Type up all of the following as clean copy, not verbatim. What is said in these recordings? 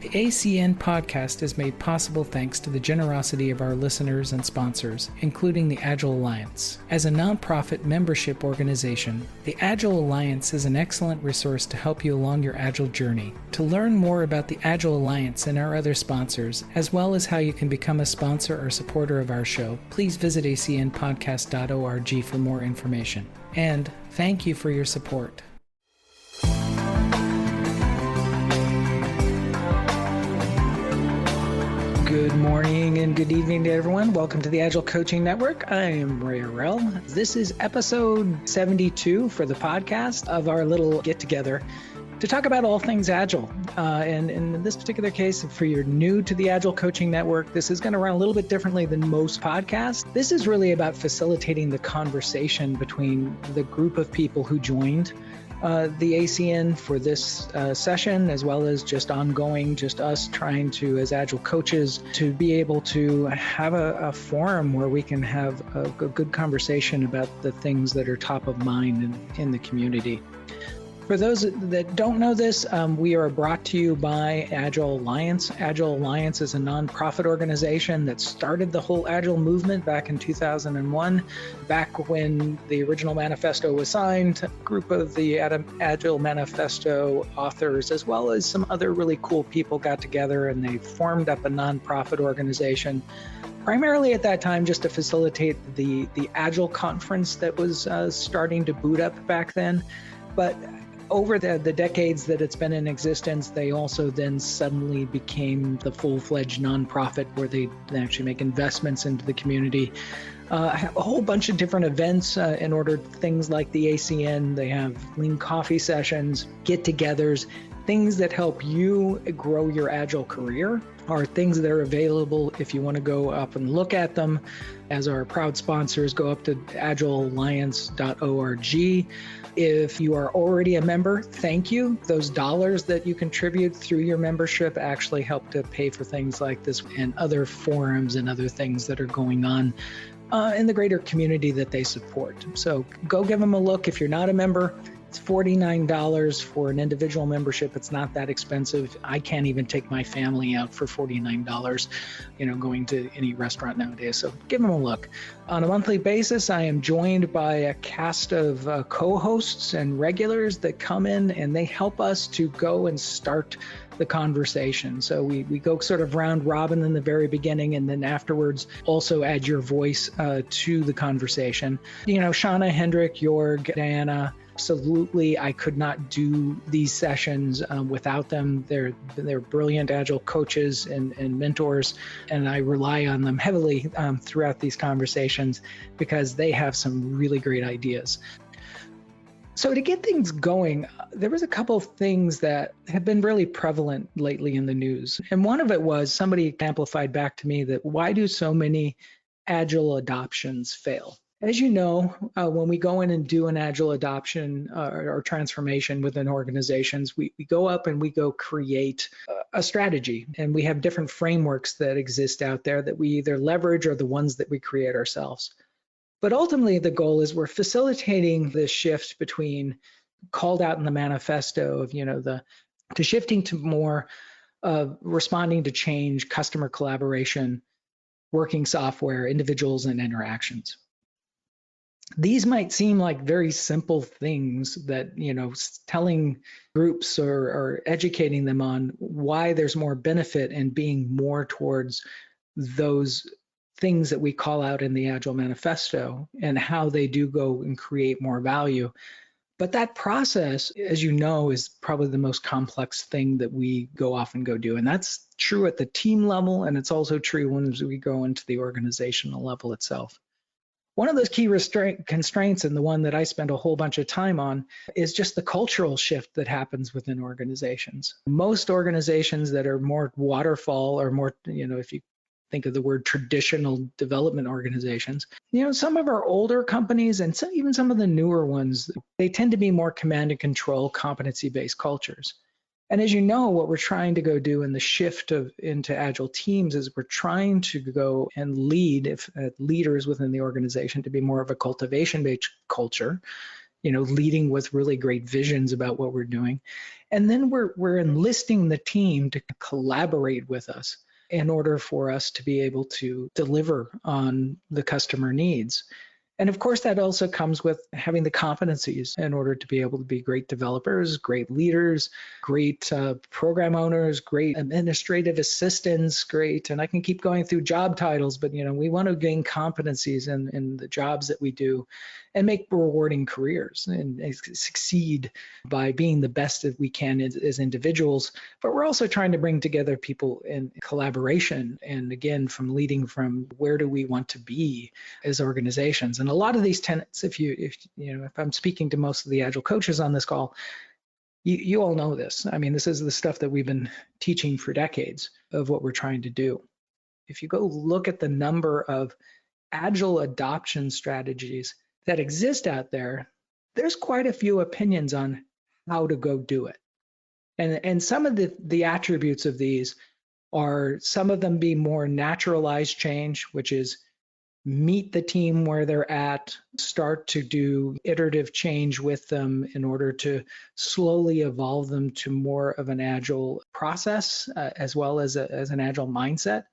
The ACN podcast is made possible thanks to the generosity of our listeners and sponsors, including the Agile Alliance. As a nonprofit membership organization, the Agile Alliance is an excellent resource to help you along your Agile journey. To learn more about the Agile Alliance and our other sponsors, as well as how you can become a sponsor or supporter of our show, please visit acnpodcast.org for more information. And thank you for your support. Good morning and good evening to everyone. Welcome to the Agile Coaching Network. I am Ray Arrell. This is episode 72 for the podcast of our little get-together to talk about all things Agile. And in this particular case, if you're new to the Agile Coaching Network, this is going to run a little bit differently than most podcasts. This is really about facilitating the conversation between the group of people who joined the ACN for this session, as well as just ongoing, just us trying to, as Agile coaches, to be able to have a forum where we can have a good conversation about the things that are top of mind in the community. For those that don't know this, we are brought to you by Agile Alliance. Agile Alliance is a nonprofit organization that started the whole Agile movement back in 2001, back when the original manifesto was signed. A group of the Agile Manifesto authors, as well as some other really cool people, got together and they formed up a nonprofit organization, primarily at that time just to facilitate the Agile conference that was starting to boot up back then. But over the decades that it's been in existence, they also then suddenly became the full-fledged nonprofit where they actually make investments into the community. Have a whole bunch of different events in order, things like the ACN. They have lean coffee sessions, get-togethers, things that help you grow your Agile career, are things that are available if you want to go up and look at them. As our proud sponsors, go up to agilealliance.org. If you are already a member, thank you. Those dollars that you contribute through your membership actually help to pay for things like this and other forums and other things that are going on in the greater community that they support. So go give them a look. If you're not a member, it's $49 for an individual membership. It's not that expensive. I can't even take my family out for $49, going to any restaurant nowadays. So give them a look. On a monthly basis, I am joined by a cast of co-hosts and regulars that come in and they help us to go and start the conversation. So we go sort of round robin in the very beginning, and then afterwards also add your voice to the conversation. Shauna, Hendrik, Jorg, Diana, absolutely, I could not do these sessions without them. They're brilliant Agile coaches and mentors, and I rely on them heavily throughout these conversations because they have some really great ideas. So to get things going, there was a couple of things that have been really prevalent lately in the news. And one of it was somebody amplified back to me that why do so many Agile adoptions fail? As you know, when we go in and do an Agile adoption or transformation within organizations, we go up and we go create a strategy. And we have different frameworks that exist out there that we either leverage or the ones that we create ourselves. But ultimately, the goal is we're facilitating the shift between called out in the manifesto of, to shifting to more responding to change, customer collaboration, working software, individuals, and interactions. These might seem like very simple things that, telling groups or educating them on why there's more benefit in being more towards those things that we call out in the Agile Manifesto and how they do go and create more value. But that process, as you know, is probably the most complex thing that we often go do. And that's true at the team level, and it's also true when we go into the organizational level itself. One of those key constraints, and the one that I spend a whole bunch of time on, is just the cultural shift that happens within organizations. Most organizations that are more waterfall or more, if you think of the word traditional development organizations, some of our older companies and even some of the newer ones, they tend to be more command and control, competency-based cultures. And as you know, what we're trying to go do in the shift into Agile teams is we're trying to go and lead leaders within the organization to be more of a cultivation-based culture leading with really great visions about what we're doing. And then we're enlisting the team to collaborate with us in order for us to be able to deliver on the customer needs. And of course, that also comes with having the competencies in order to be able to be great developers, great leaders, great program owners, great administrative assistants, great. And I can keep going through job titles, but we want to gain competencies in the jobs that we do and make rewarding careers and succeed by being the best that we can as individuals. But we're also trying to bring together people in collaboration. And again, from leading from where do we want to be as organizations. And a lot of these tenets, if I'm speaking to most of the Agile coaches on this call, you all know this. I mean, this is the stuff that we've been teaching for decades of what we're trying to do. If you go look at the number of Agile adoption strategies that exist out there, there's quite a few opinions on how to go do it. And some of the attributes of these are some of them being more naturalized change, which is meet the team where they're at, start to do iterative change with them in order to slowly evolve them to more of an Agile process, as well as an Agile mindset.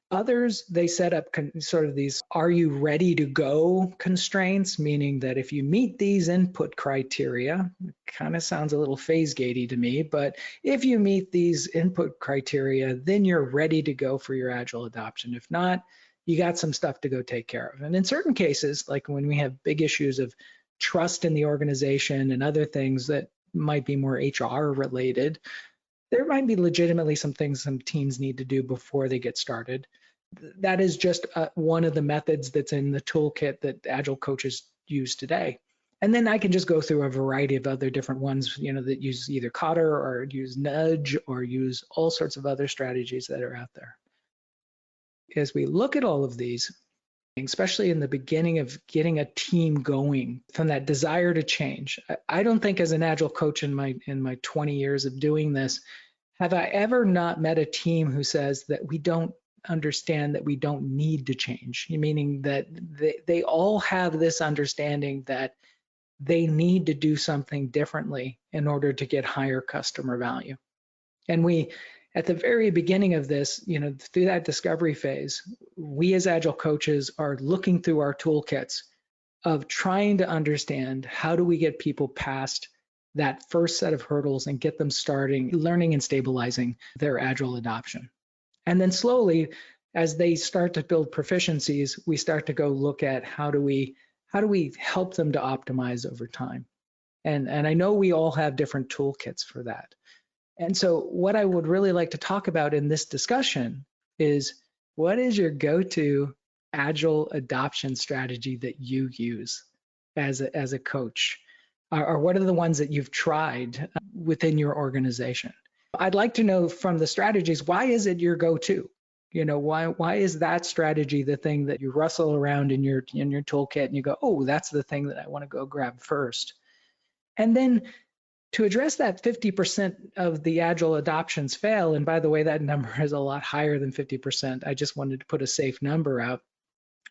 Others, they set up sort of these "are you ready to go" constraints, meaning that if you meet these input criteria, it kind of sounds a little phase-gatey to me, but if you meet these input criteria, then you're ready to go for your Agile adoption. If not, you got some stuff to go take care of. And in certain cases, like when we have big issues of trust in the organization and other things that might be more HR related, there might be legitimately some things some teams need to do before they get started. That is just one of the methods that's in the toolkit that Agile coaches use today. And then I can just go through a variety of other different ones, that use either Cotter or use Nudge or use all sorts of other strategies that are out there. As we look at all of these, especially in the beginning of getting a team going from that desire to change. I don't think as an Agile coach in my 20 years of doing this, have I ever not met a team who says that we don't understand that we don't need to change, meaning that they all have this understanding that they need to do something differently in order to get higher customer value. And we, at the very beginning of this, through that discovery phase, we as Agile coaches are looking through our toolkits of trying to understand how do we get people past that first set of hurdles and get them starting learning and stabilizing their Agile adoption. And then slowly, as they start to build proficiencies, we start to go look at how do we help them to optimize over time. And I know we all have different toolkits for that. And so what I would really like to talk about in this discussion is, what is your go-to Agile adoption strategy that you use as a coach? Or what are the ones that you've tried within your organization? I'd like to know from the strategies, why is it your go-to? Why is that strategy the thing that you rustle around in your toolkit and you go, oh, that's the thing that I want to go grab first? And then to address that 50% of the Agile adoptions fail, and by the way, that number is a lot higher than 50%. I just wanted to put a safe number out.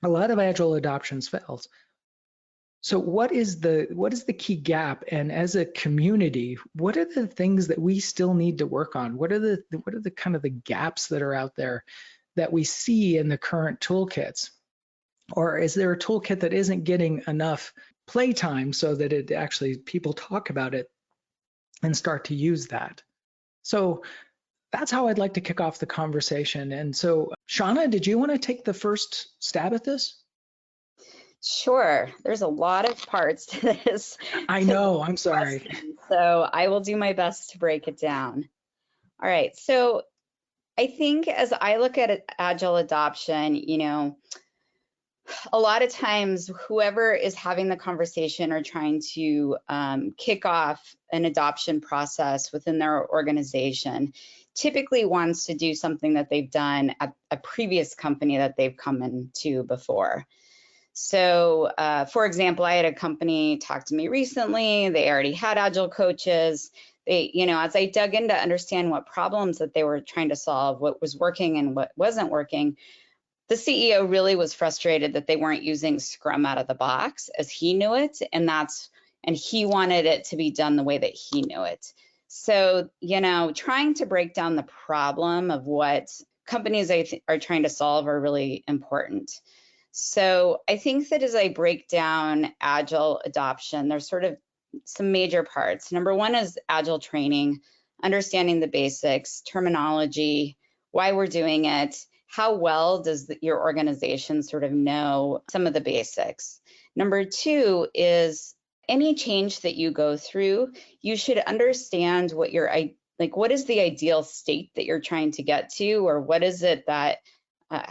A lot of Agile adoptions fails. So what is the key gap? And as a community, what are the things that we still need to work on? What are the kind of the gaps that are out there that we see in the current toolkits? Or is there a toolkit that isn't getting enough playtime so that it actually people talk about it and start to use that? So that's how I'd like to kick off the conversation. And so, Shauna, did you want to take the first stab at this? Sure. There's a lot of parts to this. I know, I'm sorry. So I will do my best to break it down. All right. So I think as I look at Agile adoption, a lot of times whoever is having the conversation or trying to kick off an adoption process within their organization typically wants to do something that they've done at a previous company that they've come into before. So for example, I had a company talk to me recently. They already had Agile coaches. They, as I dug in to understand what problems that they were trying to solve, what was working and what wasn't working, the CEO really was frustrated that they weren't using Scrum out of the box as he knew it. And that's and he wanted it to be done the way that he knew it. So, trying to break down the problem of what companies are trying to solve are really important. So I think that as I break down Agile adoption, there's sort of some major parts. Number one is Agile training, understanding the basics, terminology, why we're doing it, how well does your organization sort of know some of the basics. Number two is any change that you go through, you should understand what what is the ideal state that you're trying to get to, or what is it that,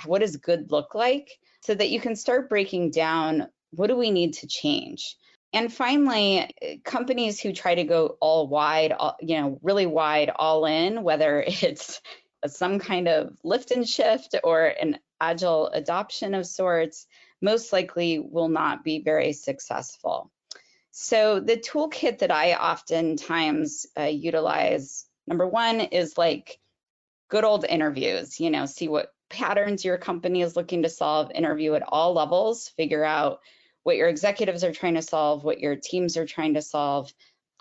what does good look like, so that you can start breaking down what do we need to change. And finally, companies who try to go all wide, really wide, all in, whether it's some kind of lift and shift or an Agile adoption of sorts, most likely will not be very successful. So the toolkit that I oftentimes utilize, number one is like good old interviews, see what patterns your company is looking to solve, interview at all levels, figure out what your executives are trying to solve, what your teams are trying to solve,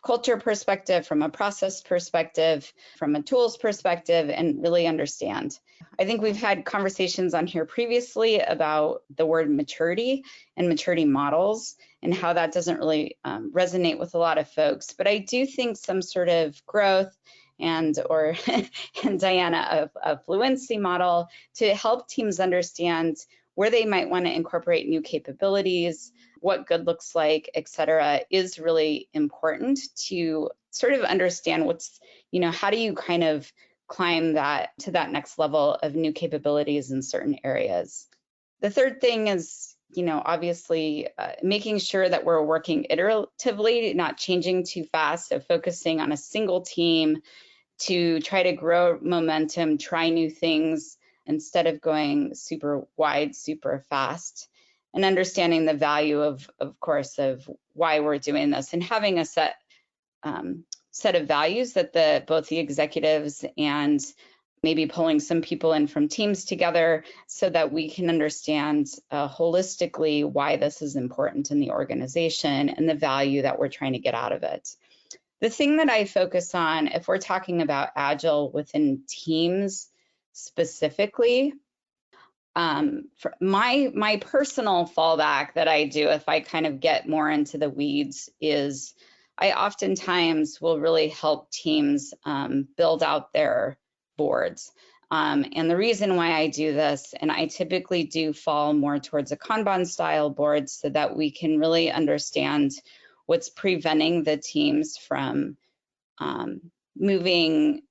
culture perspective, from a process perspective, from a tools perspective, and really understand. I think we've had conversations on here previously about the word maturity and maturity models and how that doesn't really resonate with a lot of folks. But I do think some sort of growth and Diana, a fluency model to help teams understand where they might want to incorporate new capabilities, what good looks like, et cetera, is really important to sort of understand what's, how do you kind of climb that to that next level of new capabilities in certain areas. The third thing is, obviously making sure that we're working iteratively, not changing too fast, so focusing on a single team to try to grow momentum, try new things instead of going super wide, super fast, and understanding the value of course, of why we're doing this, and having a set of values that both the executives and maybe pulling some people in from teams together so that we can understand holistically why this is important in the organization and the value that we're trying to get out of it. The thing that I focus on, if we're talking about Agile within teams specifically, for my personal fallback that I do if I kind of get more into the weeds is I oftentimes will really help teams build out their boards. And the reason why I do this, and I typically do fall more towards a Kanban style board so that we can really understand what's preventing the teams from moving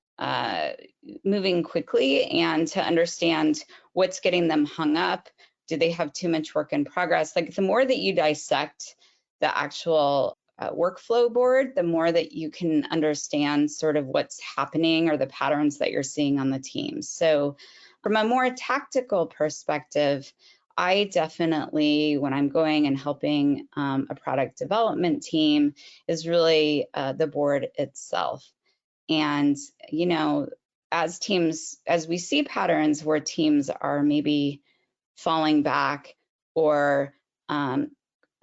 quickly, and to understand what's getting them hung up. Do they have too much work in progress? Like, the more that you dissect the actual workflow board, the more that you can understand sort of what's happening or the patterns that you're seeing on the team. So from a more tactical perspective, I definitely, when I'm going and helping a product development team, is really the board itself. And, as we see patterns where teams are maybe falling back or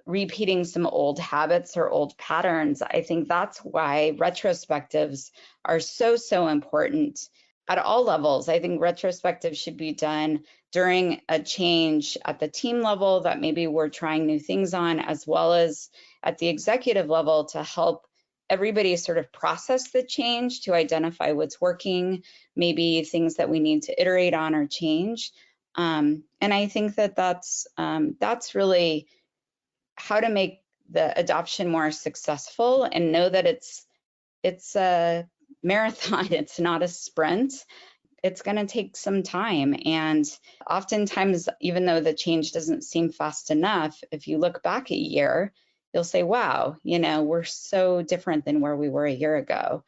repeating some old habits or old patterns, I think that's why retrospectives are so important at all levels. I think retrospectives should be done during a change at the team level that maybe we're trying new things on, as well as at the executive level to help everybody sort of process the change, to identify what's working, maybe things that we need to iterate on or change. And I think that that's really how to make the adoption more successful, and know that it's a marathon, it's not a sprint. It's going to take some time. And oftentimes, even though the change doesn't seem fast enough, if you look back a year, you'll say, wow, we're so different than where we were a year ago.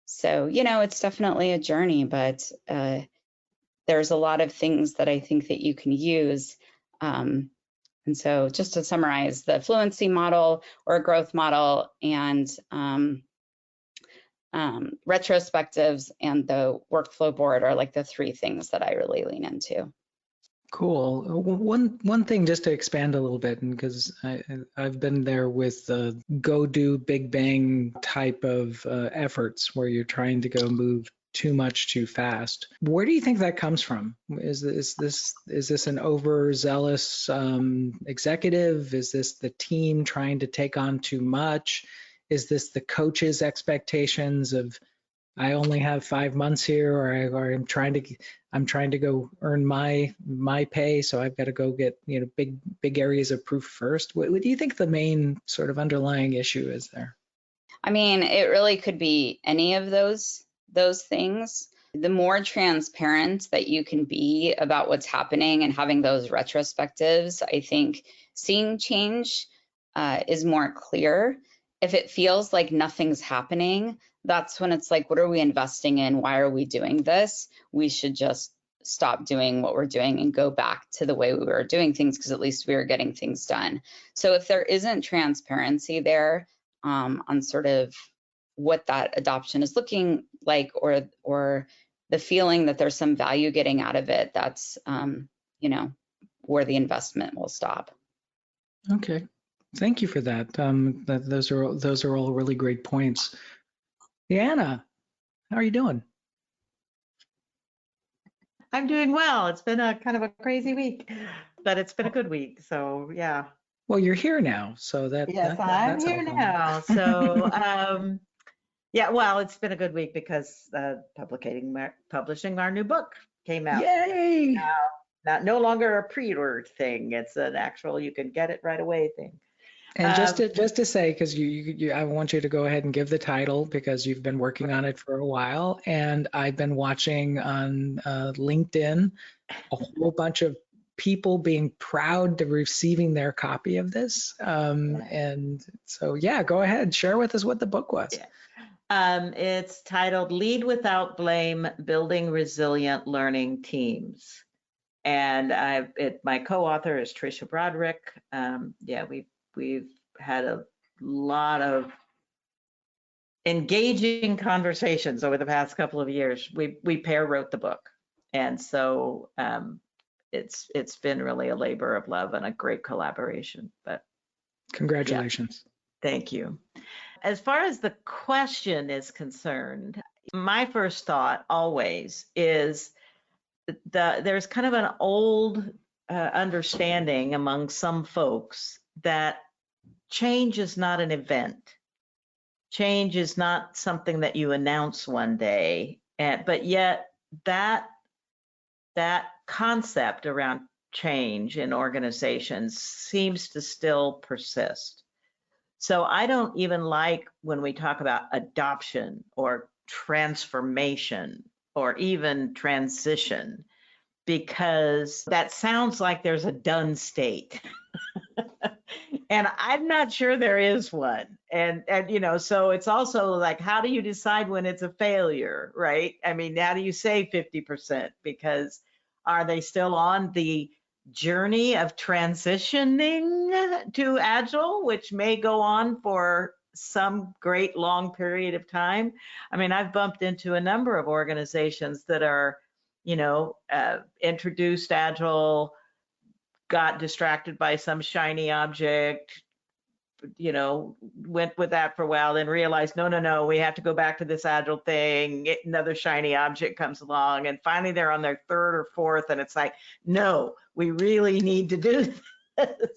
So, it's definitely a journey, but there's a lot of things that I think that you can use. And so just to summarize, the fluency model or a growth model, and retrospectives and the workflow board are like the three things that I really lean into. Cool. One thing just to expand a little bit, and because I've been there with go do big bang type of efforts where you're trying to go move too much too fast. Where do you think that comes from? Is this an overzealous executive? Is this the team trying to take on too much? Is this the coach's expectations of I only have 5 months here, or I'm trying to go earn my pay, so I've got to go get big areas of proof first. What do you think the main sort of underlying issue is there? I mean, it really could be any of those things. The more transparent that you can be about what's happening and having those retrospectives, I think seeing change is more clear. If it feels like nothing's happening, that's when it's like, what are we investing in? Why are we doing this? We should just stop doing what we're doing and go back to the way we were doing things, because at least we are getting things done. So if there isn't transparency there on sort of what that adoption is looking like, or the feeling that there's some value getting out of it, that's where the investment will stop. Okay, thank you for that. Those are all really great points. Deanna, how are you doing? I'm doing well. It's been a kind of a crazy week, but it's been a good week. So yeah. Well, you're here now, so Yes, I'm here helpful. now. So yeah, well, it's been a good week because publishing our new book came out. Yay! No longer a pre-order thing. It's an actual you can get it right away thing. And just to say, because I want you to go ahead and give the title because you've been working on it for a while, and I've been watching on LinkedIn a whole bunch of people being proud to receiving their copy of this. And so, yeah, go ahead, share with us what the book was. Yeah. It's titled "Lead Without Blame: Building Resilient Learning Teams," and my co-author is Tricia Broderick. Yeah, we've had a lot of engaging conversations over the past couple of years. We pair wrote the book, and so it's been really a labor of love and a great collaboration. But congratulations. Yeah, thank you. As far as the question is concerned, my first thought always is there's kind of an old understanding among some folks that change is not an event. Change is not something that you announce one day, but yet that concept around change in organizations seems to still persist. So I don't even like when we talk about adoption or transformation or even transition, because that sounds like there's a done state. And I'm not sure there is one. And so it's also like, how do you decide when it's a failure, right? I mean, how do you say 50%? Because are they still on the journey of transitioning to Agile, which may go on for some great long period of time? I mean, I've bumped into a number of organizations that are, introduced Agile, got distracted by some shiny object, went with that for a while, then realized, no, we have to go back to this Agile thing. Another shiny object comes along, and finally they're on their third or fourth, and it's like, no, we really need to do this.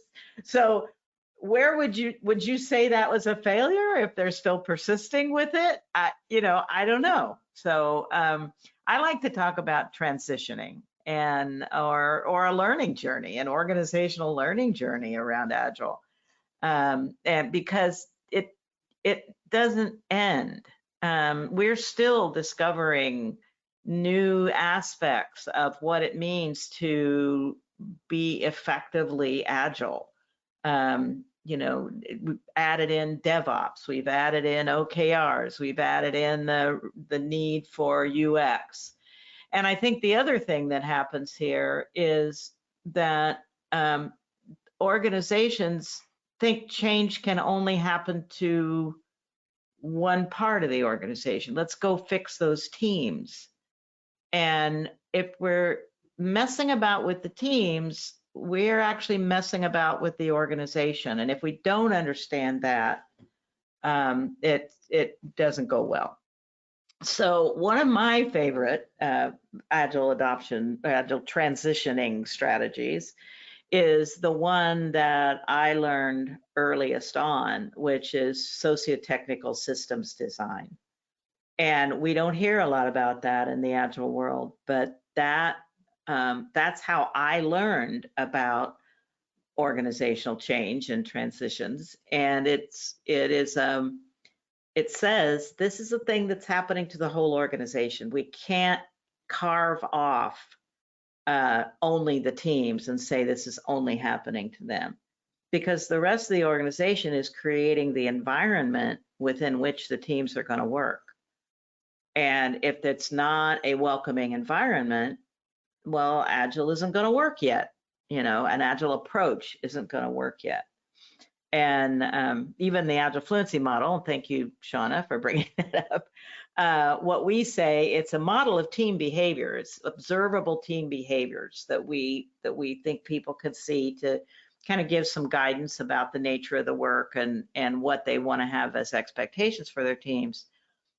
So where would you say that was a failure if they're still persisting with it? I don't know. So I like to talk about transitioning or a learning journey, an organizational learning journey around Agile, and because it doesn't end. We're still discovering new aspects of what it means to be effectively Agile. We've added in DevOps, we've added in OKRs, we've added in the need for UX. And I think the other thing that happens here is that organizations think change can only happen to one part of the organization. Let's go fix those teams. And if we're messing about with the teams, we're actually messing about with the organization. And if we don't understand that, it doesn't go well. So one of my favorite agile transitioning strategies is the one that I learned earliest on, which is socio-technical systems design. And we don't hear a lot about that in the agile world, but that's how I learned about organizational change and transitions. And it says this is a thing that's happening to the whole organization. We can't carve off only the teams and say this is only happening to them, because the rest of the organization is creating the environment within which the teams are going to work. And if it's not a welcoming environment, well, Agile isn't going to work yet. An Agile approach isn't going to work yet. And even the Agile Fluency model, thank you, Shauna, for bringing it up. What we say, it's a model of team behavior. It's observable team behaviors that we think people could see to kind of give some guidance about the nature of the work and what they want to have as expectations for their teams.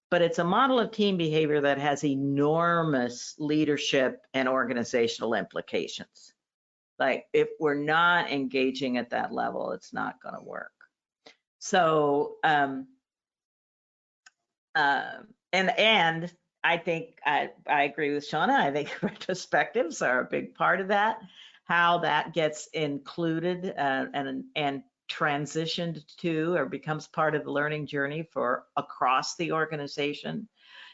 But it's a model of team behavior that has enormous leadership and organizational implications. Like, if we're not engaging at that level, it's not going to work. So, and I think I agree with Shauna. I think retrospectives are a big part of that. How that gets included and transitioned to or becomes part of the learning journey for across the organization.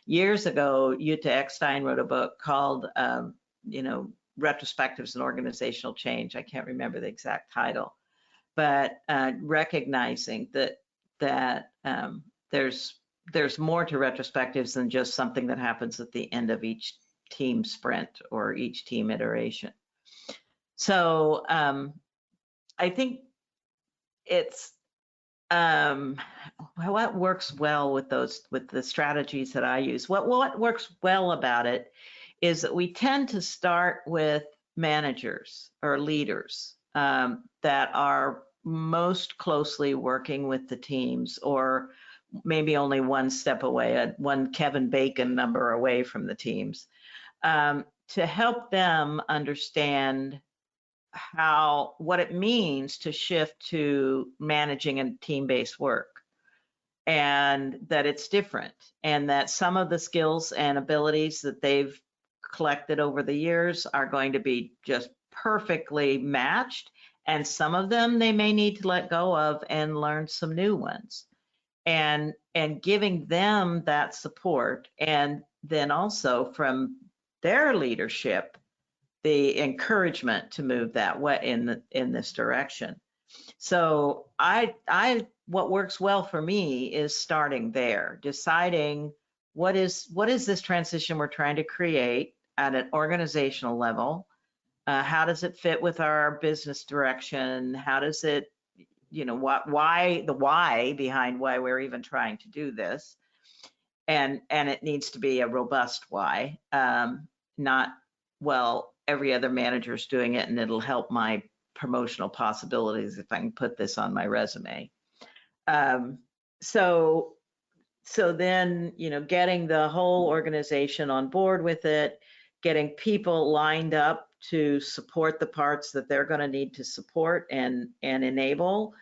Years ago, Jutta Eckstein wrote a book called, Retrospectives and Organizational Change. I can't remember the exact title, but recognizing that there's more to retrospectives than just something that happens at the end of each team sprint or each team iteration. So I think it's what works well with the strategies that I use. What works well about it is that we tend to start with managers or leaders that are most closely working with the teams, or maybe only one step away, one Kevin Bacon number away from the teams, to help them understand what it means to shift to managing a team-based work, and that it's different, and that some of the skills and abilities that they've collected over the years are going to be just perfectly matched, and some of them they may need to let go of and learn some new ones, and giving them that support, and then also from their leadership the encouragement to move that way in this direction. So what works well for me is starting there, deciding what is this transition we're trying to create at an organizational level. How does it fit with our business direction? How does it, why behind why we're even trying to do this? And it needs to be a robust why, not, well, every other manager is doing it and it'll help my promotional possibilities if I can put this on my resume. So then, getting the whole organization on board with it, getting people lined up to support the parts that they're going to need to support and enable,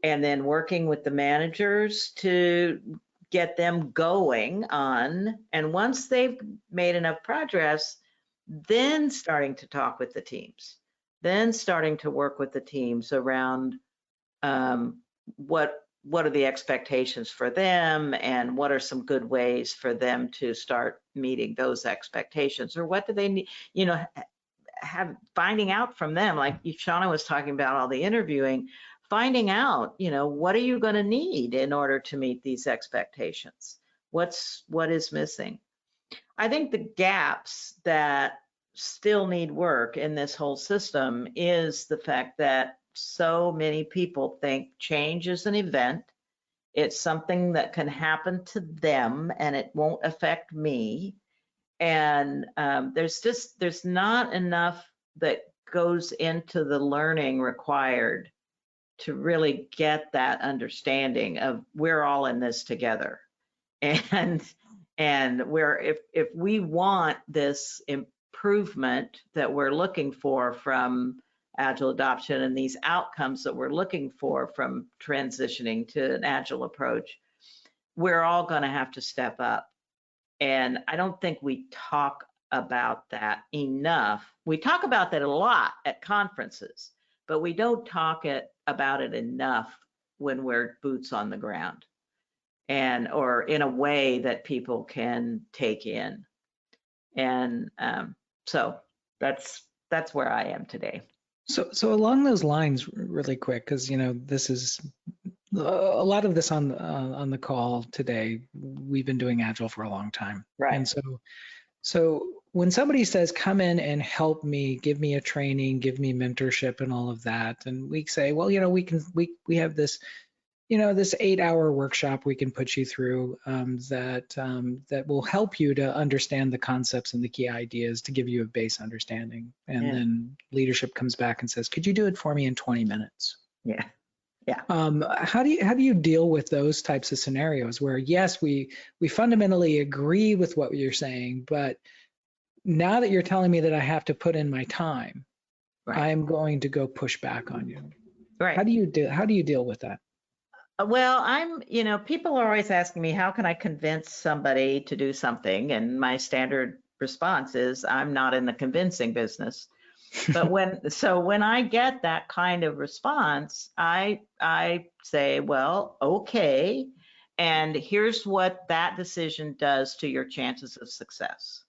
and then working with the managers to get them going on. And once they've made enough progress, then starting to talk with the teams, then starting to work with the teams around what are the expectations for them, and what are some good ways for them to start meeting those expectations, or what do they need, finding out from them, like Shauna was talking about all the interviewing, finding out, what are you going to need in order to meet these expectations? What is missing? I think the gaps that still need work in this whole system is the fact that so many people think change is an event. It's something that can happen to them and it won't affect me. And there's not enough that goes into the learning required to really get that understanding of we're all in this together. And if we want this improvement that we're looking for from Agile adoption and these outcomes that we're looking for from transitioning to an Agile approach, we're all going to have to step up. And I don't think we talk about that enough. We talk about that a lot at conferences, but we don't talk about it enough when we're boots on the ground, and or in a way that people can take in. And so that's where I am today. So along those lines, really quick, because this is a lot of this on the call today. We've been doing Agile for a long time, Right. And so when somebody says, "Come in and help me, give me a training, give me mentorship, and all of that," and we say, "Well, we have this." This 8-hour workshop we can put you through that will help you to understand the concepts and the key ideas to give you a base understanding. And then leadership comes back and says, "Could you do it for me in 20 minutes?" Yeah. Yeah. How do you deal with those types of scenarios where, yes, we fundamentally agree with what you're saying, but now that you're telling me that I have to put in my time, Right. I'm going to go push back on you. Right. How do you deal with that? Well, people are always asking me, how can I convince somebody to do something? And my standard response is, I'm not in the convincing business. But when I get that kind of response, I say, well, okay, and here's what that decision does to your chances of success.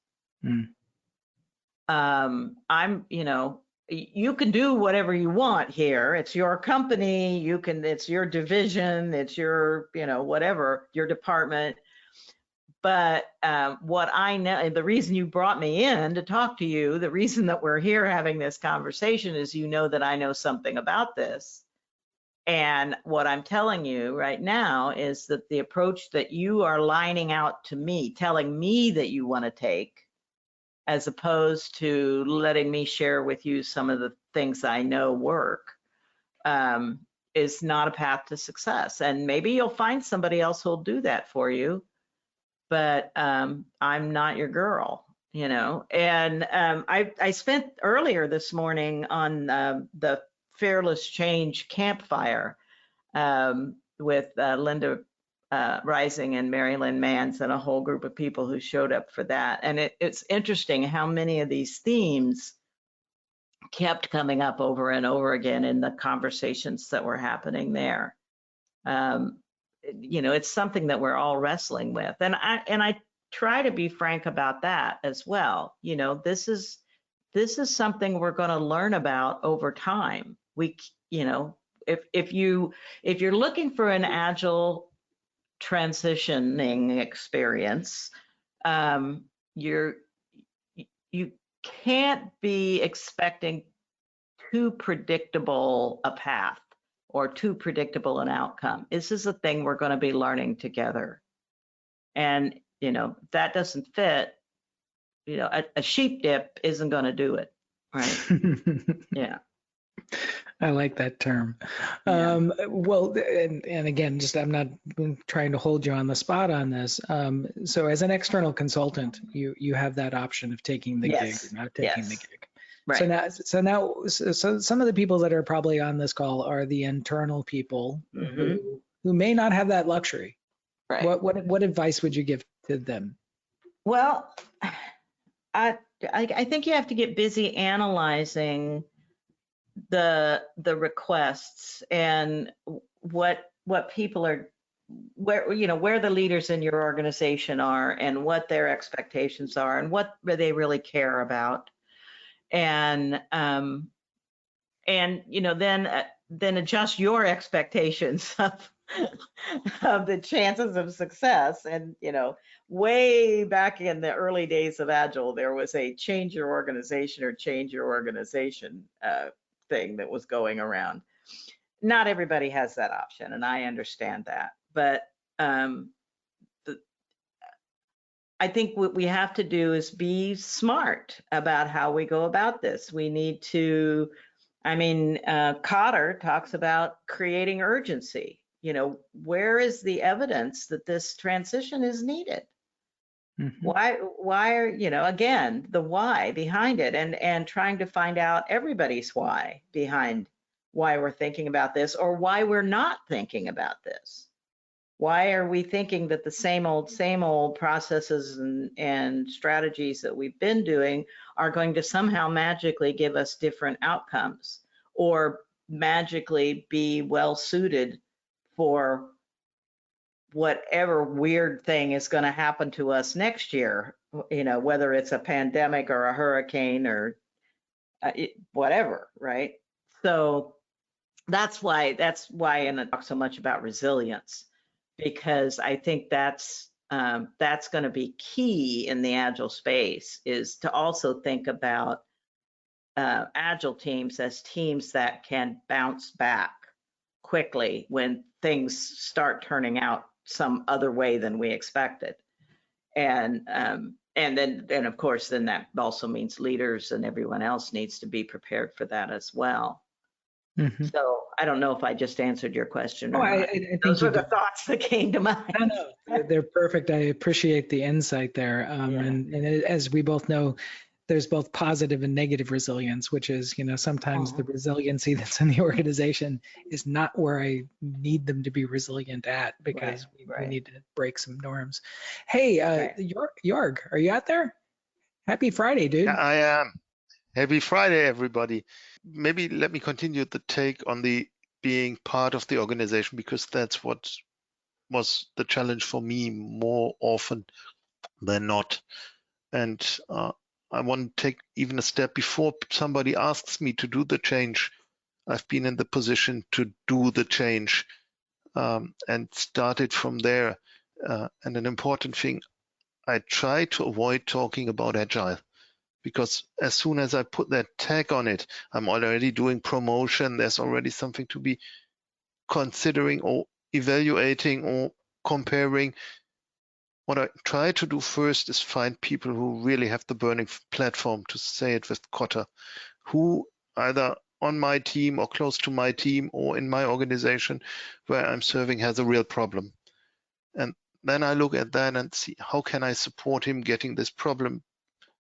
You can do whatever you want here. It's your company. It's your division. It's your, whatever, your department. But what I know, the reason you brought me in to talk to you, the reason that we're here having this conversation is that I know something about this. And what I'm telling you right now is that the approach that you are lining out to me, telling me that you want to take, as opposed to letting me share with you some of the things I know work, is not a path to success. And maybe you'll find somebody else who'll do that for you, but I'm not your girl, And I spent earlier this morning on the Fearless Change campfire with Linda Rising and Mary Lynn Mans and a whole group of people who showed up for that. And it's interesting how many of these themes kept coming up over and over again in the conversations that were happening there. It's something that we're all wrestling with. And I try to be frank about that as well. This is something we're going to learn about over time. If you're looking for an Agile transitioning experience, you can't be expecting too predictable a path or too predictable an outcome. This is a thing we're going to be learning together. And, that doesn't fit, a sheep dip isn't going to do it, right? Yeah. I like that term. Yeah. Well, and again, I'm not trying to hold you on the spot on this. So as an external consultant, you have that option of taking the gig or not taking the gig. Right. So some of the people that are probably on this call are the internal people who may not have that luxury. Right. What advice would you give to them? Well, I think you have to get busy analyzing the requests and what people are, where the leaders in your organization are and what their expectations are and what they really care about, and then adjust your expectations of the chances of success. And way back in the early days of Agile, there was a change your organization or change your organization thing that was going around. Not everybody has that option, and I understand that. But I think what we have to do is be smart about how we go about this. We need to, Cotter talks about creating urgency. Where is the evidence that this transition is needed? Mm-hmm. Why are, again, the why behind it, and trying to find out everybody's why behind why we're thinking about this, or why we're not thinking about this. Why are we thinking that the same old processes and strategies that we've been doing are going to somehow magically give us different outcomes, or magically be well suited for whatever weird thing is going to happen to us next year, whether it's a pandemic or a hurricane or whatever, right? So that's why and I talk so much about resilience, because I think that's going to be key in the Agile space, is to also think about Agile teams as teams that can bounce back quickly when things start turning out some other way than we expected. And then of course, then that also means leaders and everyone else needs to be prepared for that as well. Mm-hmm. So I don't know if I just answered your question or not. I think Those you were the did. thoughts that came to mind. No, they're perfect. I appreciate the insight there. Yeah. And as we both know, there's both positive and negative resilience, which is, sometimes the resiliency that's in the organization is not where I need them to be resilient at, because we need to break some norms. Hey, Jorg, are you out there? Happy Friday, dude. Yeah, I am. Happy Friday, everybody. Maybe let me continue the take on the being part of the organization, because that's what was the challenge for me more often than not. And I want to take even a step before somebody asks me to do the change. I've been in the position to do the change and started from there. And an important thing, I try to avoid talking about Agile, because as soon as I put that tag on it, I'm already doing promotion. There's already something to be considering or evaluating or comparing. What I try to do first is find people who really have the burning platform, to say it with Kotter, who either on my team or close to my team or in my organization where I'm serving has a real problem. And then I look at that and see, how can I support him getting this problem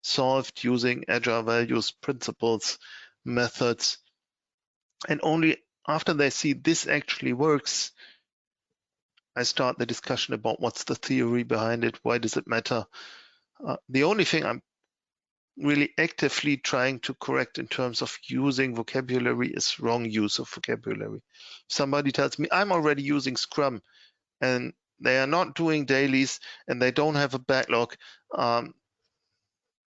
solved using Agile values, principles, methods. And only after they see this actually works, I start the discussion about what's the theory behind it, why does it matter. The only thing I'm really actively trying to correct in terms of using vocabulary is wrong use of vocabulary. Somebody tells me I'm already using Scrum and they are not doing dailies and they don't have a backlog,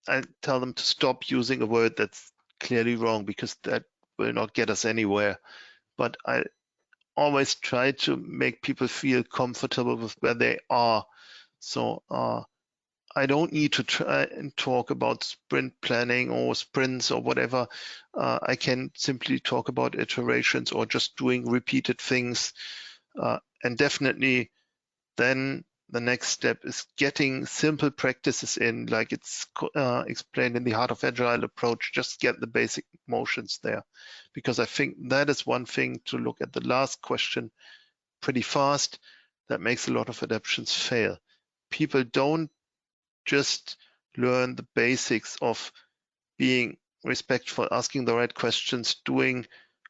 I tell them to stop using a word that's clearly wrong, because that will not get us anywhere. But I always try to make people feel comfortable with where they are. So I don't need to try and talk about sprint planning or sprints or whatever. I can simply talk about iterations or just doing repeated things. And definitely then the next step is getting simple practices in, like it's explained in the Heart of Agile approach. Just get the basic motions there, because I think that is one thing to look at the last question pretty fast. That makes a lot of adaptations fail. People don't just learn the basics of being respectful, asking the right questions,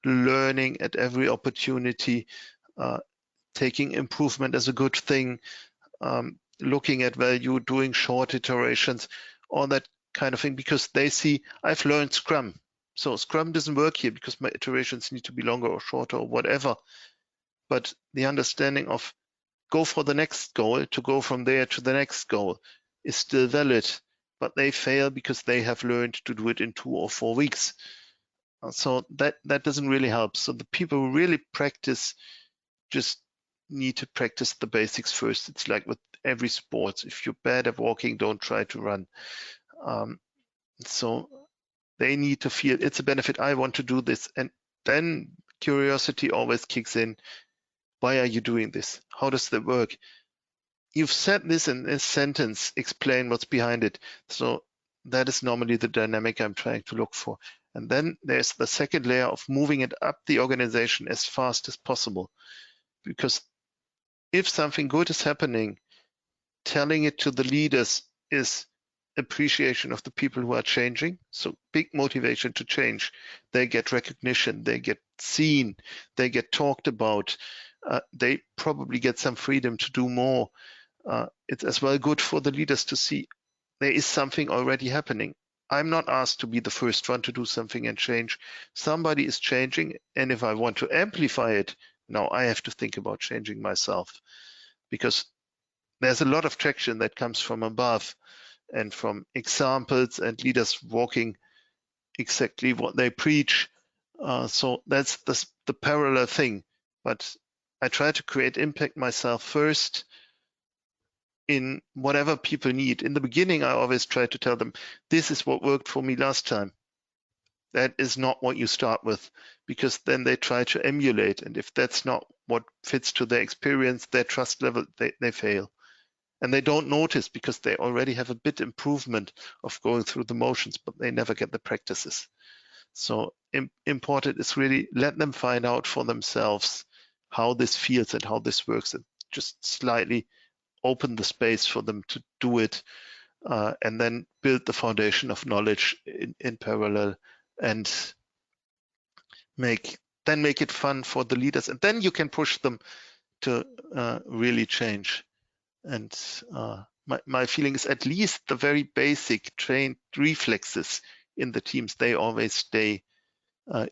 learning at every opportunity, taking improvement as a good thing, looking at value, doing short iterations, all that kind of thing, because they see I've learned Scrum. So Scrum doesn't work here because my iterations need to be longer or shorter or whatever. But the understanding of go for the next goal, to go from there to the next goal, is still valid, but they fail because they have learned to do it in 2 or 4 weeks. So that doesn't really help. So the people who really practice just need to practice the basics first. It's like with every sport. If you're bad at walking, don't try to run. So they need to feel it's a benefit. I want to do this. And then curiosity always kicks in. Why are you doing this? How does that work? you've said this in a sentence, explain what's behind it. So that is normally the dynamic I'm trying to look for. And then there's the second layer of moving it up the organization as fast as possible. Because if something good is happening, telling it to the leaders is appreciation of the people who are changing. So big motivation to change. They get recognition, they get seen, they get talked about. They probably get some freedom to do more. It's as well good for the leaders to see there is something already happening. I'm not asked to be the first one to do something and change. Somebody is changing, and if I want to amplify it, now I have to think about changing myself, because there's a lot of traction that comes from above and from examples and leaders walking exactly what they preach. So that's the parallel thing. But I try to create impact myself first in whatever people need. In the beginning, I always try to tell them, this is what worked for me last time. That is not what you start with, because then they try to emulate. And if that's not what fits to their experience, their trust level, they fail. And they don't notice because they already have a bit improvement of going through the motions, but they never get the practices. So important is really let them find out for themselves how this feels and how this works, and just slightly open the space for them to do it, and then build the foundation of knowledge in parallel, and make it fun for the leaders, and then you can push them to really change. And my feeling is at least the very basic trained reflexes in the teams, they always stay,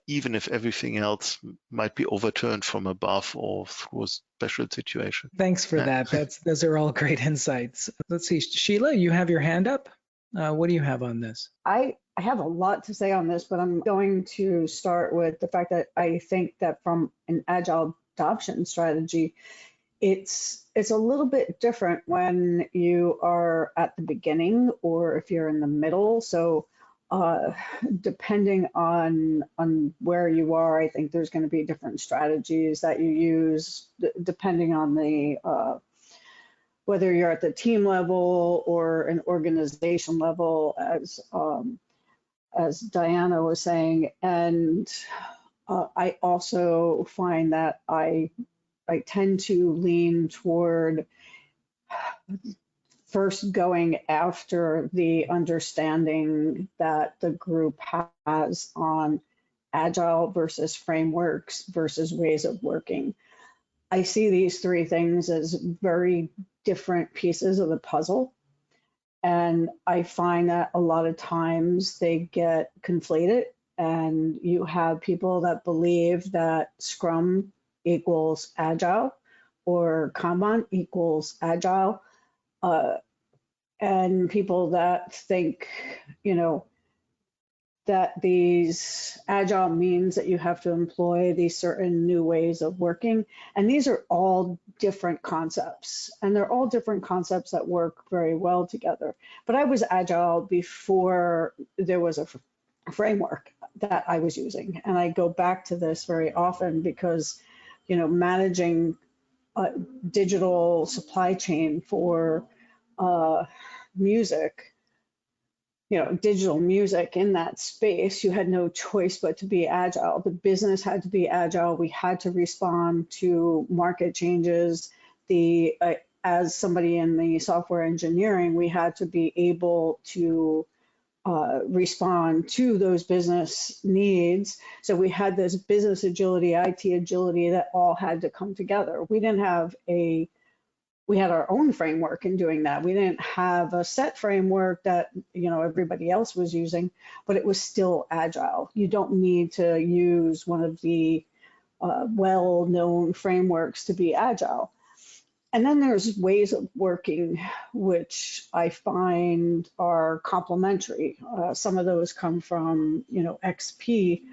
even if everything else might be overturned from above or through a special situation. Thanks for that. Those are all great insights. Let's see, Sheila, you have your hand up. What do you have on this? I have a lot to say on this, but I'm going to start with the fact that I think that from an agile adoption strategy, it's a little bit different when you are at the beginning or if you're in the middle. So depending on where you are, I think there's going to be different strategies that you use depending on the whether you're at the team level or an organization level, as Diana was saying. And I also find that I tend to lean toward first going after the understanding that the group has on agile versus frameworks versus ways of working. I see these three things as very different pieces of the puzzle. And I find that a lot of times they get conflated, and you have people that believe that Scrum equals agile or Kanban equals agile, and people that think, that these agile means that you have to employ these certain new ways of working. And these are all different concepts, and they're all different concepts that work very well together. But I was agile before there was a framework that I was using. And I go back to this very often because, managing a digital supply chain for music, digital music in that space, you had no choice but to be agile. The business had to be agile. We had to respond to market changes. As somebody in the software engineering, we had to be able to respond to those business needs. So we had this business agility, IT agility that all had to come together. We had our own framework in doing that. We didn't have a set framework that everybody else was using, but it was still agile. You don't need to use one of the well-known frameworks to be agile. And then there's ways of working, which I find are complementary. Some of those come from XP,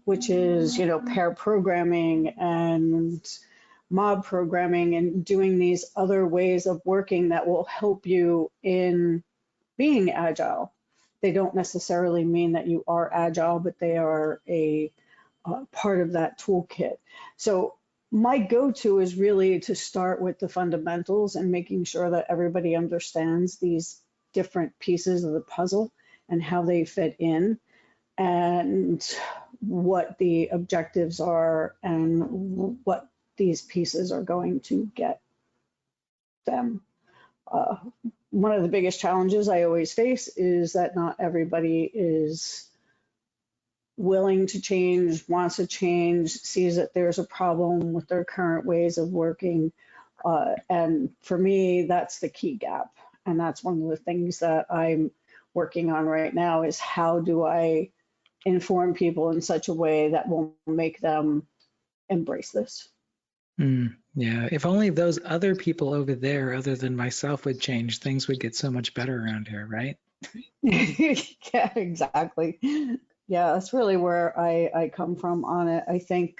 which is pair programming and mob programming, and doing these other ways of working that will help you in being agile. They don't necessarily mean that you are agile, but they are a part of that toolkit. So my go-to is really to start with the fundamentals and making sure that everybody understands these different pieces of the puzzle and how they fit in and what the objectives are and what these pieces are going to get them. One of the biggest challenges I always face is that not everybody is willing to change, wants to change, sees that there's a problem with their current ways of working. And for me, that's the key gap. And that's one of the things that I'm working on right now is how do I inform people in such a way that will make them embrace this. Yeah, if only those other people over there, other than myself, would change, things would get so much better around here, right? Yeah, exactly. Yeah, that's really where I come from on it. I think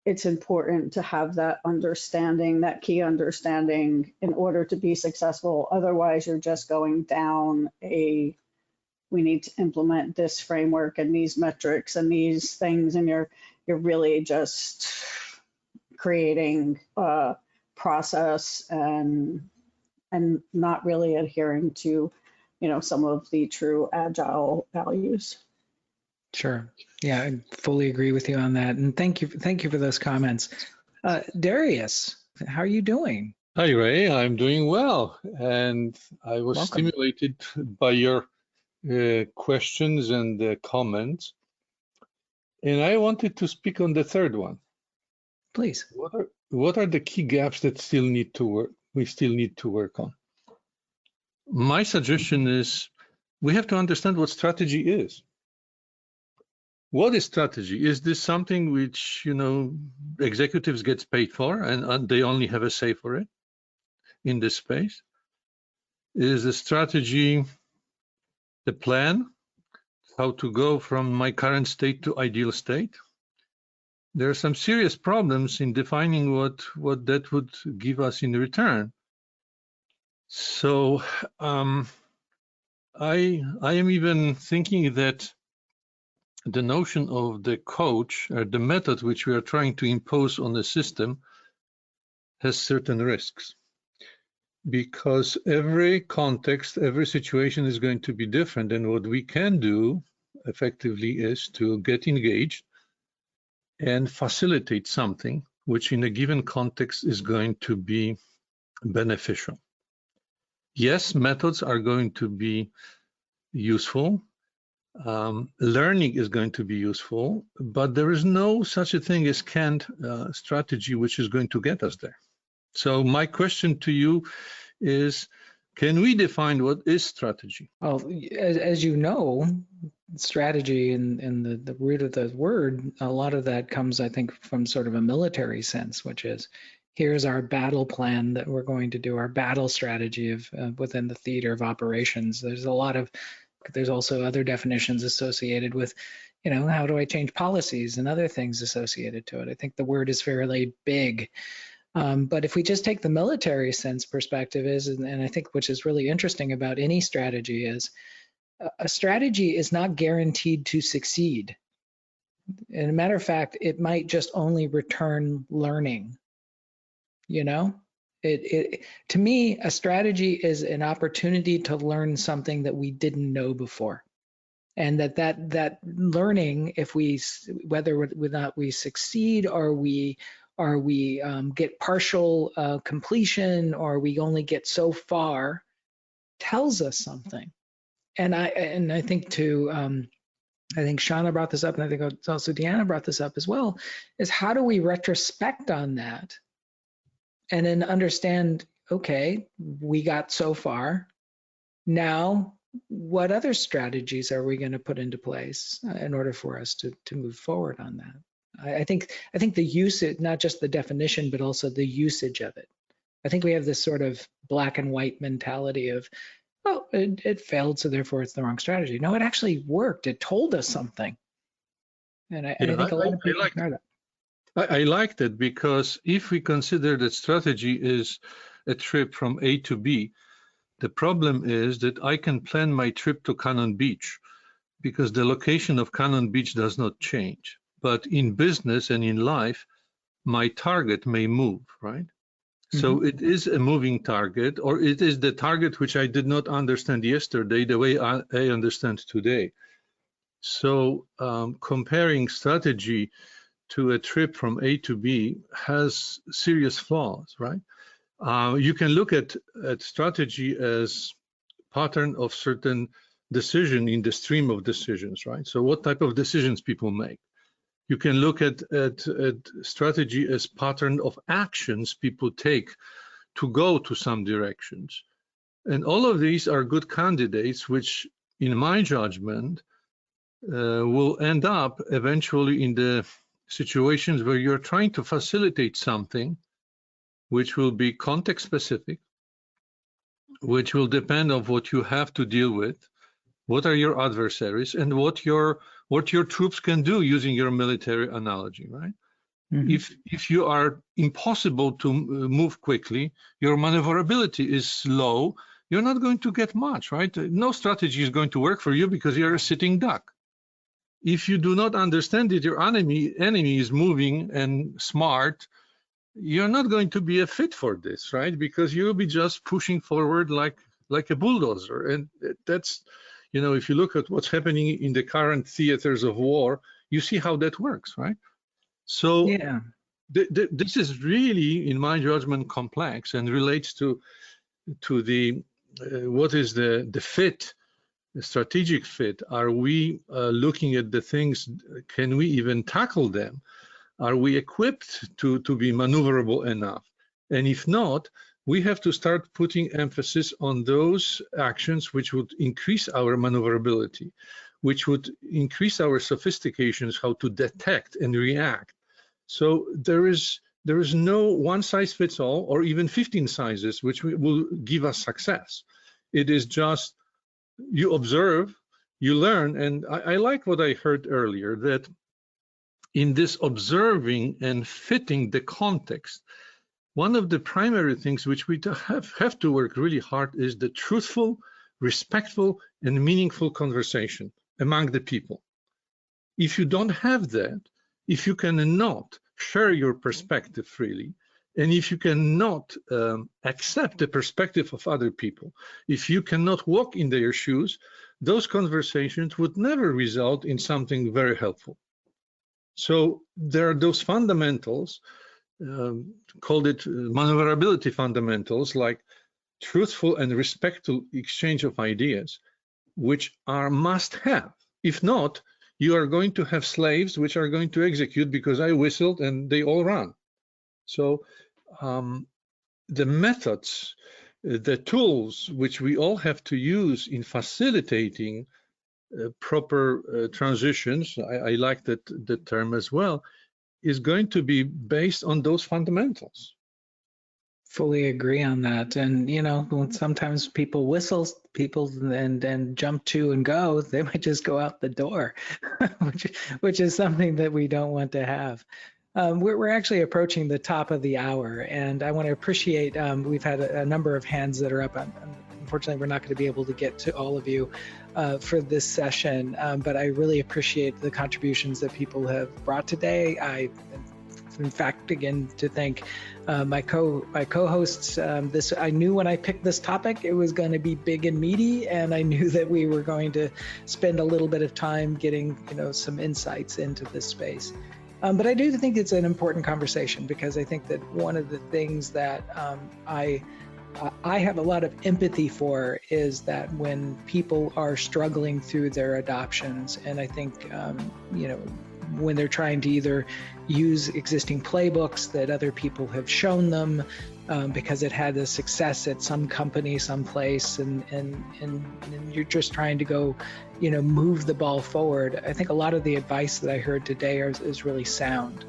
it's important to have that understanding, that key understanding in order to be successful. Otherwise, you're just going down we need to implement this framework and these metrics and these things, and you're really just creating a process and not really adhering to, some of the true Agile values. Sure. Yeah, I fully agree with you on that. And thank you for those comments. Darius, how are you doing? Hi, Ray. I'm doing well. And I was Welcome. stimulated by your questions and comments. And I wanted to speak on the third one. Please. What are the key gaps that we still need to work on? My suggestion is we have to understand what strategy is. What is strategy? Is this something which, executives get paid for and they only have a say for it in this space? Is the strategy the plan, how to go from my current state to ideal state? There are some serious problems in defining what that would give us in return. So I am even thinking that the notion of the coach or the method which we are trying to impose on the system has certain risks, because every context, every situation is going to be different. And what we can do effectively is to get engaged and facilitate something which in a given context is going to be beneficial. Yes, methods are going to be useful. Learning is going to be useful, but there is no such a thing as canned strategy which is going to get us there. So my question to you is, can we define what is strategy? Well, as you know, strategy and the root of the word, a lot of that comes, I think, from sort of a military sense, which is here's our battle plan that we're going to do, our battle strategy of within the theater of operations. There's also other definitions associated with, how do I change policies and other things associated to it. I think the word is fairly big. But if we just take the military sense perspective and I think which is really interesting about any strategy is a strategy is not guaranteed to succeed. As a matter of fact, it might just only return learning. To me, a strategy is an opportunity to learn something that we didn't know before. And that learning, whether or not we succeed or we get partial completion or we only get so far, tells us something. And I think I think Shauna brought this up, and I think also Deanna brought this up as well, is how do we retrospect on that and then understand, okay, we got so far. Now, what other strategies are we going to put into place in order for us to move forward on that? I think the usage, not just the definition, but also the usage of it. I think we have this sort of black and white mentality of, well, it failed, so therefore it's the wrong strategy. No, it actually worked. It told us something. And I think a lot of people ignore that. I like that, because if we consider that strategy is a trip from A to B, the problem is that I can plan my trip to Cannon Beach because the location of Cannon Beach does not change. But in business and in life, my target may move, right? So it is a moving target, or it is the target which I did not understand yesterday the way I understand today. So comparing strategy to a trip from A to B has serious flaws, right? You can look at strategy as pattern of certain decision in the stream of decisions, right? So what type of decisions people make. You can look at strategy as pattern of actions people take to go to some directions. And all of these are good candidates, which in my judgment, will end up eventually in the situations where you're trying to facilitate something which will be context specific, which will depend on what you have to deal with, what are your adversaries, and what your troops can do using your military analogy, right? If you are impossible to move quickly, your maneuverability is low, you're not going to get much, right? No strategy is going to work for you because you're a sitting duck. If you do not understand that your enemy is moving and smart, you're not going to be a fit for this, right? Because you'll be just pushing forward like a bulldozer. And that's, you know, if you look at what's happening in the current theaters of war, you see how that works, right? So yeah, this is really, in my judgment, complex and relates to the what is the fit, the strategic fit. Are we looking at the things? Can we even tackle them? Are we equipped to be maneuverable enough? And if not, we have to start putting emphasis on those actions which would increase our maneuverability, which would increase our sophistications, how to detect and react. So there is no one size fits all, or even 15 sizes, which will give us success. It is just you observe, you learn, and I like what I heard earlier, that in this observing and fitting the context, one of the primary things which we have to work really hard is the truthful, respectful, and meaningful conversation among the people. If you don't have that, if you cannot share your perspective freely, and if you cannot accept the perspective of other people, if you cannot walk in their shoes, those conversations would never result in something very helpful. So there are those fundamentals, called it maneuverability fundamentals, like truthful and respectful exchange of ideas, which are must-have. If not, you are going to have slaves which are going to execute because I whistled and they all run. So the methods, the tools which we all have to use in facilitating proper transitions, I like that term as well, is going to be based on those fundamentals. Fully agree on that. And, you know, when sometimes people whistle, people and jump to and go, they might just go out the door, which is something that we don't want to have. We're actually approaching the top of the hour, and I want to appreciate, we've had a number of hands that are up. Unfortunately, we're not going to be able to get to all of you for this session, but I really appreciate the contributions that people have brought today. In fact, again, to thank my co-hosts. I knew when I picked this topic, it was going to be big and meaty, and I knew that we were going to spend a little bit of time getting, you know, some insights into this space. But I do think it's an important conversation, because I think that one of the things that I have a lot of empathy for is that when people are struggling through their adoptions, and I think, you know, when they're trying to either use existing playbooks that other people have shown them because it had a success at some company, someplace, and you're just trying to go, you know, move the ball forward. I think a lot of the advice that I heard today is really sound.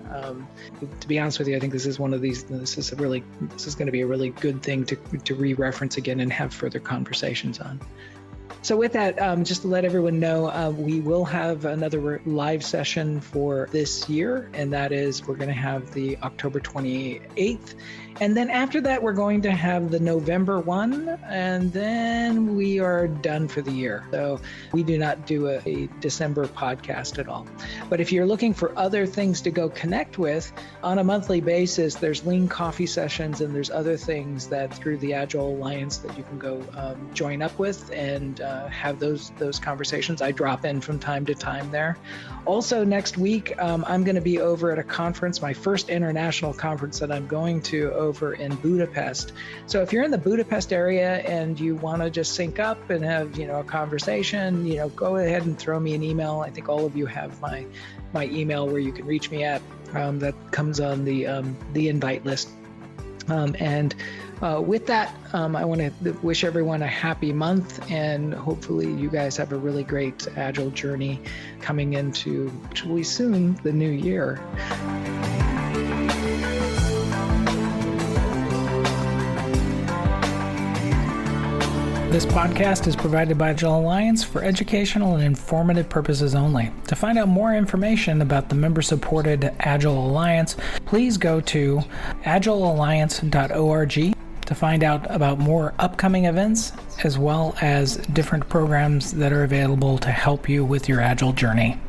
To be honest with you, I think this is one of these. This is going to be a really good thing to re-reference again and have further conversations on. So with that, just to let everyone know, we will have another live session for this year, and that is we're going to have the October 28th. And then after that, we're going to have the November one, and then we are done for the year. So we do not do a December podcast at all. But if you're looking for other things to go connect with on a monthly basis, there's lean coffee sessions and there's other things that through the Agile Alliance that you can go join up with and have those conversations. I drop in from time to time there. Also next week, I'm going to be over at a conference, my first international conference that I'm going to over in Budapest. So if you're in the Budapest area and you want to just sync up and have, a conversation, go ahead and throw me an email. I think all of you have my email where you can reach me at, that comes on the invite list. With that, I want to wish everyone a happy month, and hopefully you guys have a really great Agile journey coming into, actually soon, the new year. This podcast is provided by Agile Alliance for educational and informative purposes only. To find out more information about the member-supported Agile Alliance, please go to agilealliance.org to find out about more upcoming events, as well as different programs that are available to help you with your Agile journey.